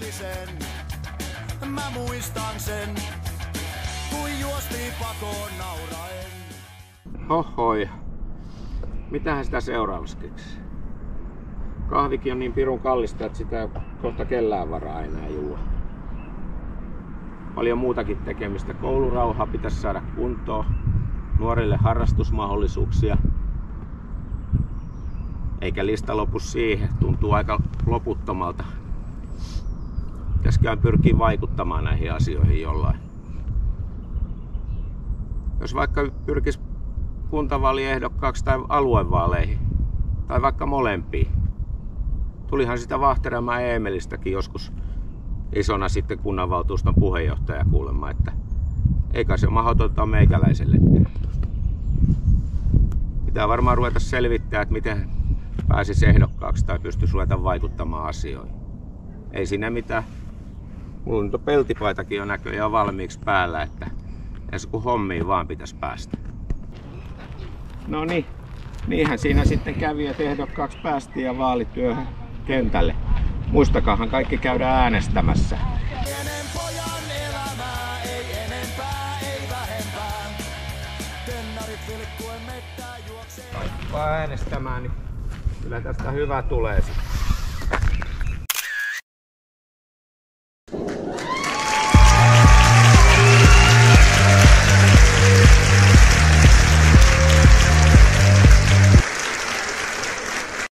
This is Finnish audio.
eilisen. Mä muistan sen, kun juostiin pakoon nauraen. Hohoi. Mitähän sitä seuraavaksi keksi? Kahvikin on niin pirun kallista, että sitä ei kohta kellään varaa enää juua. Paljon muutakin tekemistä. Koulurauha pitäisi saada kuntoon. Nuorille harrastusmahdollisuuksia. Eikä lista lopu siihen. Tuntuu aika loputtomalta. Pitäisikään pyrkiä vaikuttamaan näihin asioihin jollain. Jos vaikka pyrkisi kuntavaaliehdokkaaksi tai aluevaaleihin, tai vaikka molempiin. Tulihan sitä Vaahteranmäen Eemelistäkin joskus isona sitten kunnanvaltuuston puheenjohtaja kuulemma, että eikä se ole mahdotonta meikäläisellekään. Pitää varmaan ruveta selvittää, että miten pääsisi ehdokkaaksi tai pystyisi ruveta vaikuttamaan asioihin. Ei siinä mitään. Mulla nyt peltipaitakin on näköjään valmiiksi päällä, että edes kun hommiin vaan pitäisi päästä. No niin, niinhän siinä sitten kävi, että ehdokkaaksi päästiin ja vaalityöhön kentälle. Muistakaahan kaikki käydä äänestämässä. Pienen pojan elämää, ei enempää, ei vähempää. Tennarit vilkkuen mettää juoksee. Vaan äänestämään, niin kyllä tästä hyvä tulee sitten.